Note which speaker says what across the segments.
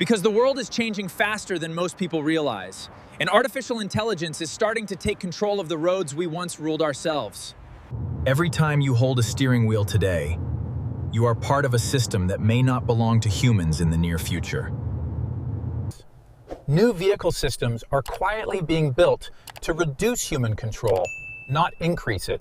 Speaker 1: Because the world is changing faster than most people realize, and artificial intelligence is starting to take control of the roads we once ruled ourselves.
Speaker 2: Every time you hold a steering wheel today, you are part of a system that may not belong to humans in the near future.
Speaker 3: New vehicle systems are quietly being built to reduce human control, not increase it.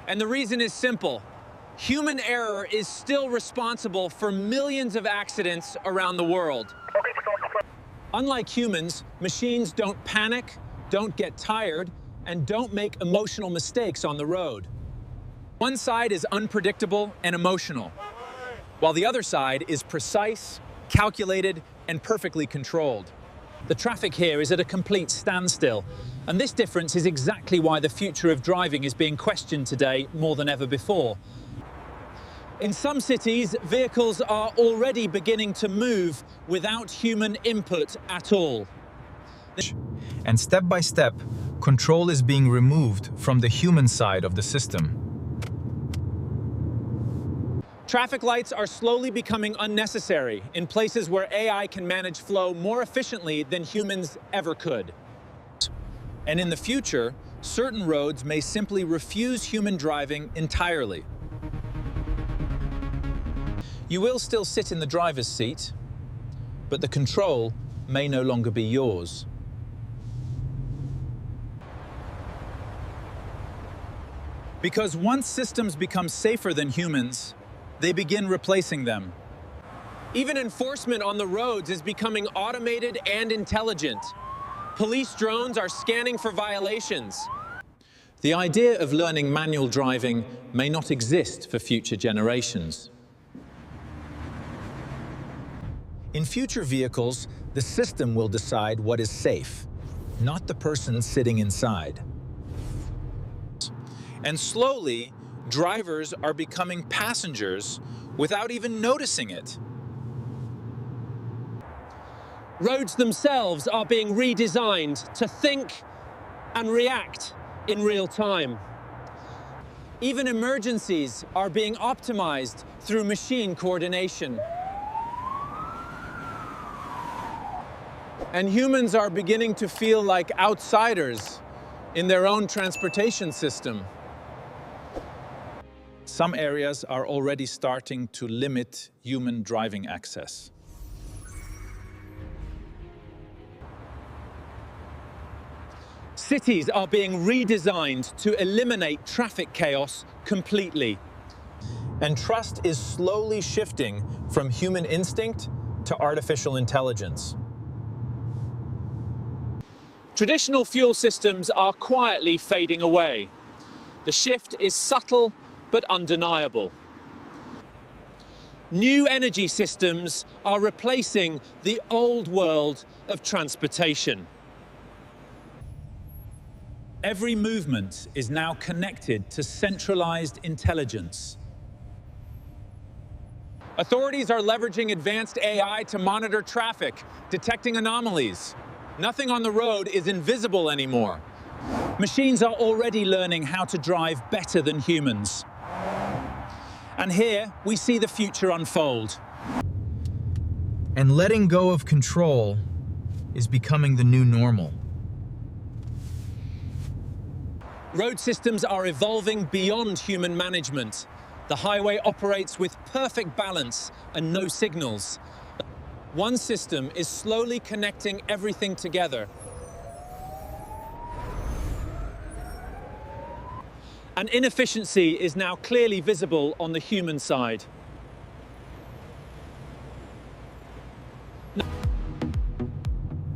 Speaker 1: And the reason is simple. Human error is still responsible for millions of accidents around the world. Unlike humans, machines don't panic, don't get tired, and don't make emotional mistakes on the road. One side is unpredictable and emotional, while the other side is precise, calculated, and perfectly controlled. The traffic here is at a complete standstill, and this difference is exactly why the future of driving is being questioned today more than ever before. In some cities, vehicles are already beginning to move without human input at all.
Speaker 2: And step by step, control is being removed from the human side of the system.
Speaker 1: Traffic lights are slowly becoming unnecessary in places where AI can manage flow more efficiently than humans ever could. And in the future, certain roads may simply refuse human driving entirely. You will still sit in the driver's seat, but the control may no longer be yours. Because once systems become safer than humans, they begin replacing them. Even enforcement on the roads is becoming automated and intelligent. Police drones are scanning for violations. The idea of learning manual driving may not exist for future generations.
Speaker 2: In future vehicles, the system will decide what is safe, not the person sitting inside.
Speaker 1: And slowly, drivers are becoming passengers without even noticing it. Roads themselves are being redesigned to think and react in real time. Even emergencies are being optimized through machine coordination. And humans are beginning to feel like outsiders in their own transportation system. Some areas are already starting to limit human driving access. Cities are being redesigned to eliminate traffic chaos completely.
Speaker 2: And trust is slowly shifting from human instinct to artificial intelligence.
Speaker 1: Traditional fuel systems are quietly fading away. The shift is subtle but undeniable. New energy systems are replacing the old world of transportation. Every movement is now connected to centralized intelligence. Authorities are leveraging advanced AI to monitor traffic, detecting anomalies. Nothing on the road is invisible anymore. Machines are already learning how to drive better than humans. And here we see the future unfold.
Speaker 2: And letting go of control is becoming the new normal.
Speaker 1: Road systems are evolving beyond human management. The highway operates with perfect balance and no signals. One system is slowly connecting everything together. And inefficiency is now clearly visible on the human side.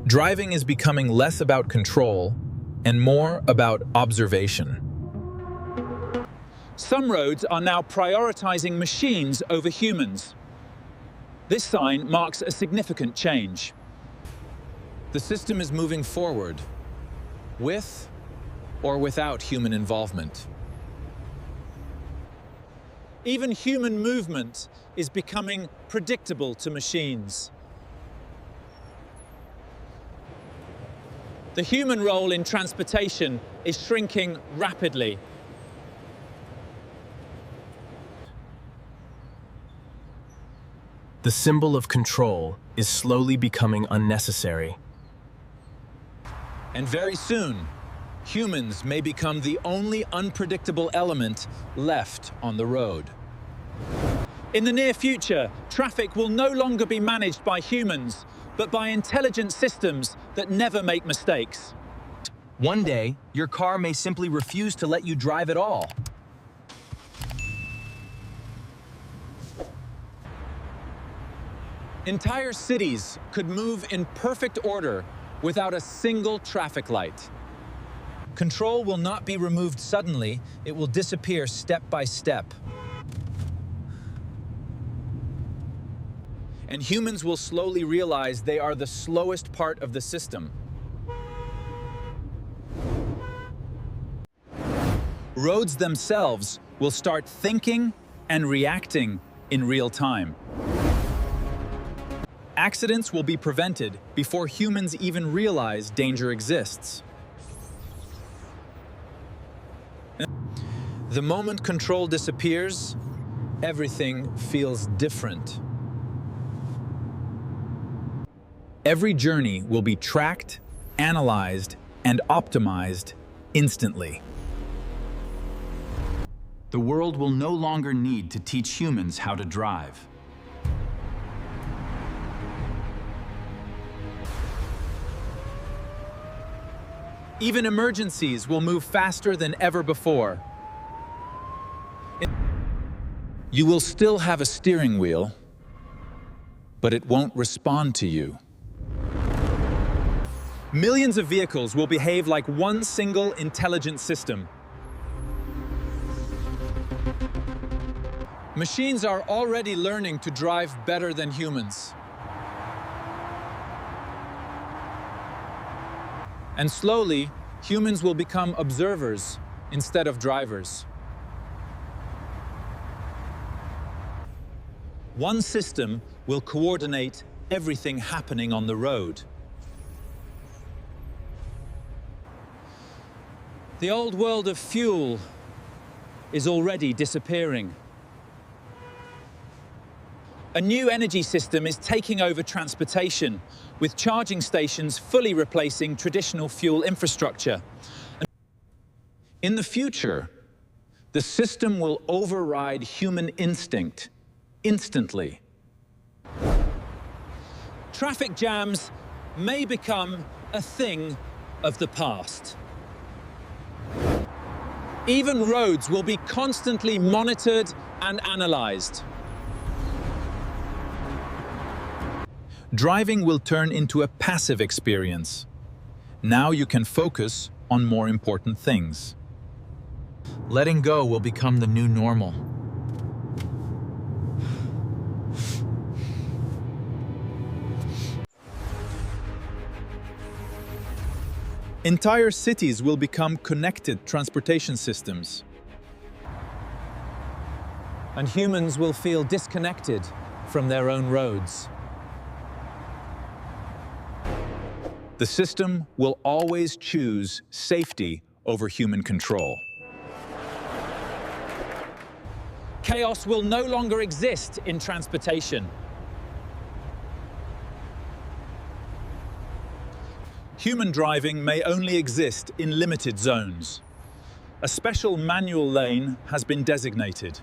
Speaker 2: Driving is becoming less about control and more about observation.
Speaker 1: Some roads are now prioritizing machines over humans. This sign marks a significant change.
Speaker 2: The system is moving forward, with or without human involvement.
Speaker 1: Even human movement is becoming predictable to machines. The human role in transportation is shrinking rapidly.
Speaker 2: The symbol of control is slowly becoming unnecessary.
Speaker 1: And very soon, humans may become the only unpredictable element left on the road. In the near future, traffic will no longer be managed by humans, but by intelligent systems that never make mistakes.
Speaker 2: One day, your car may simply refuse to let you drive at all.
Speaker 1: Entire cities could move in perfect order without a single traffic light. Control will not be removed suddenly, it will disappear step by step. And humans will slowly realize they are the slowest part of the system. Roads themselves will start thinking and reacting in real time. Accidents will be prevented before humans even realize danger exists. The moment control disappears, everything feels different. Every journey will be tracked, analyzed, and optimized instantly. The world will no longer need to teach humans how to drive. Even emergencies will move faster than ever before. You will still have a steering wheel, but it won't respond to you. Millions of vehicles will behave like one single intelligent system. Machines are already learning to drive better than humans. And slowly, humans will become observers instead of drivers. One system will coordinate everything happening on the road. The old world of fuel is already disappearing. A new energy system is taking over transportation, with charging stations fully replacing traditional fuel infrastructure. In the future, the system will override human instinct instantly. Traffic jams may become a thing of the past. Even roads will be constantly monitored and analyzed. Driving will turn into a passive experience. Now you can focus on more important things. Letting go will become the new normal. Entire cities will become connected transportation systems. And humans will feel disconnected from their own roads. The system will always choose safety over human control. Chaos will no longer exist in transportation. Human driving may only exist in limited zones. A special manual lane has been designated.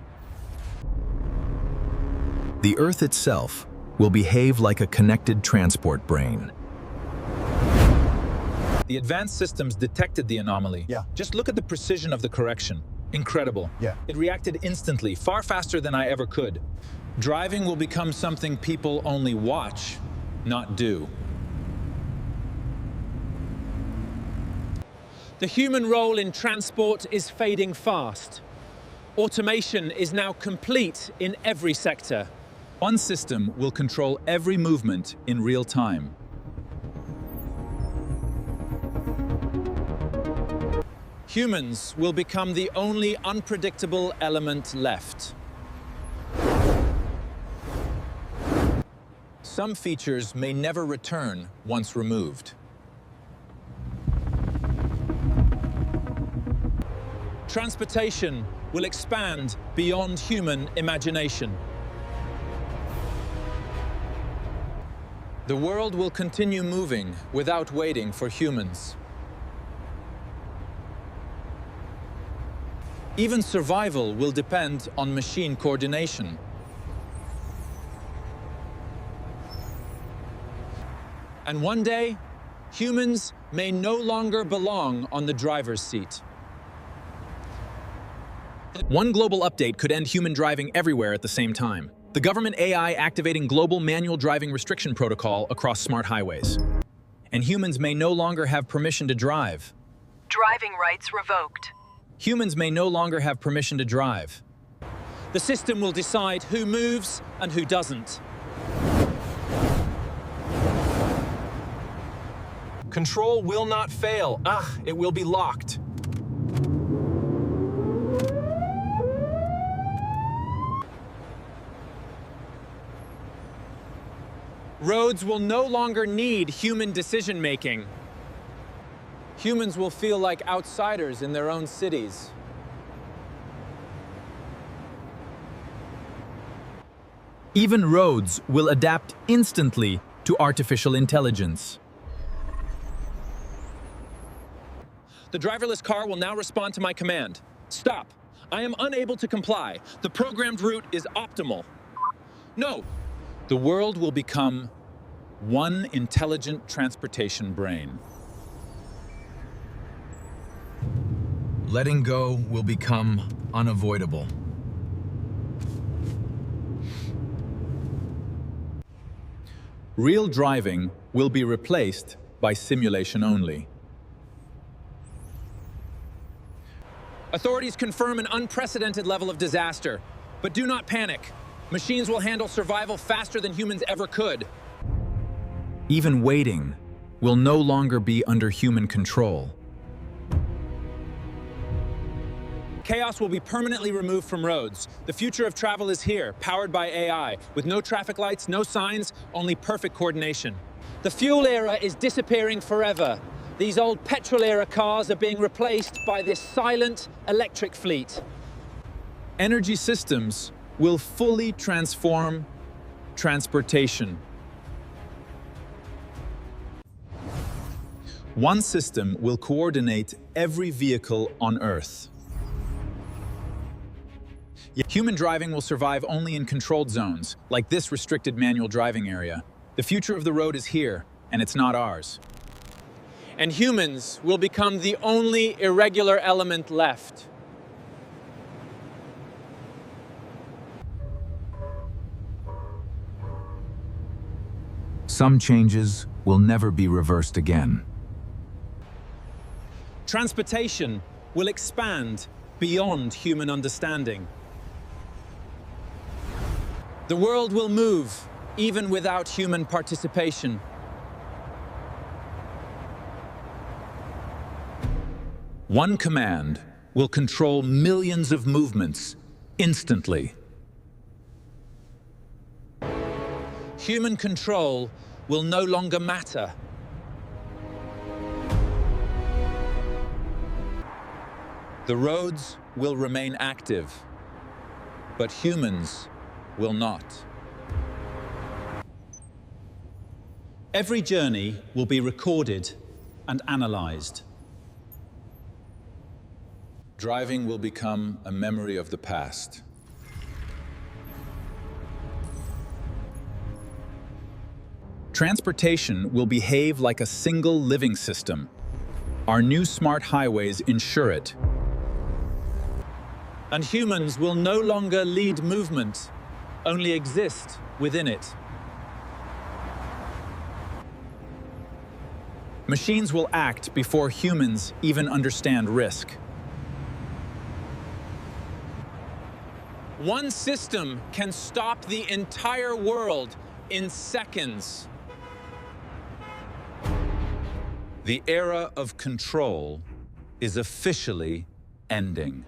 Speaker 2: The Earth itself will behave like a connected transport brain.
Speaker 1: The advanced systems detected the anomaly.
Speaker 3: Yeah.
Speaker 1: Just look at the precision of the correction. Incredible.
Speaker 3: Yeah.
Speaker 1: It reacted instantly, far faster than I ever could. Driving will become something people only watch, not do. The human role in transport is fading fast. Automation is now complete in every sector. One system will control every movement in real time. Humans will become the only unpredictable element left. Some features may never return once removed. Transportation will expand beyond human imagination. The world will continue moving without waiting for humans. Even survival will depend on machine coordination. And one day, humans may no longer belong on the driver's seat.
Speaker 2: One global update could end human driving everywhere at the same time. The government AI activating global manual driving restriction protocol across smart highways. And humans may no longer have permission to drive.
Speaker 4: Driving rights revoked.
Speaker 2: Humans may no longer have permission to drive.
Speaker 1: The system will decide who moves and who doesn't.
Speaker 3: Control will not fail. It will be locked.
Speaker 1: Roads will no longer need human decision-making. Humans will feel like outsiders in their own cities.
Speaker 2: Even roads will adapt instantly to artificial intelligence.
Speaker 1: The driverless car will now respond to my command. Stop. I am unable to comply. The programmed route is optimal. No. The world will become one intelligent transportation brain.
Speaker 2: Letting go will become unavoidable.
Speaker 1: Real driving will be replaced by simulation only. Authorities confirm an unprecedented level of disaster, but do not panic. Machines will handle survival faster than humans ever could.
Speaker 2: Even waiting will no longer be under human control.
Speaker 1: Chaos will be permanently removed from roads. The future of travel is here, powered by AI, with no traffic lights, no signs, only perfect coordination. The fuel era is disappearing forever. These old petrol-era cars are being replaced by this silent electric fleet.
Speaker 2: Energy systems will fully transform transportation. One system will coordinate every vehicle on Earth. Human driving will survive only in controlled zones, like this restricted manual driving area. The future of the road is here, and it's not ours.
Speaker 1: And humans will become the only irregular element left.
Speaker 2: Some changes will never be reversed again.
Speaker 1: Transportation will expand beyond human understanding. The world will move even without human participation.
Speaker 2: One command will control millions of movements instantly.
Speaker 1: Human control will no longer matter. The roads will remain active, but humans will not. Every journey will be recorded and analyzed. Driving will become a memory of the past.
Speaker 2: Transportation will behave like a single living system. Our new smart highways ensure it.
Speaker 1: And humans will no longer lead movement, only exist within it.
Speaker 2: Machines will act before humans even understand risk.
Speaker 1: One system can stop the entire world in seconds. The era of control is officially ending.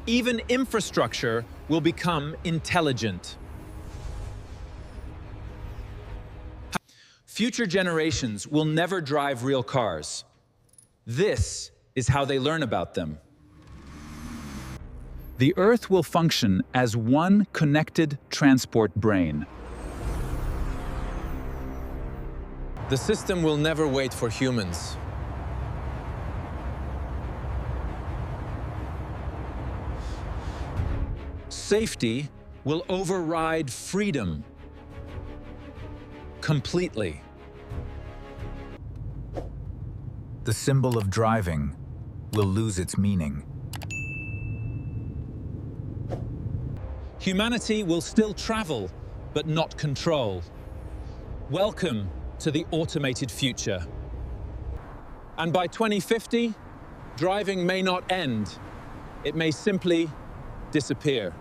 Speaker 1: Even infrastructure will become intelligent. Future generations will never drive real cars. This is how they learn about them.
Speaker 5: The Earth will function as one connected transport brain.
Speaker 1: The system will never wait for humans. Safety will override freedom completely.
Speaker 2: The symbol of driving will lose its meaning.
Speaker 1: Humanity will still travel, but not control. Welcome to the automated future. And by 2050, driving may not end. It may simply disappear.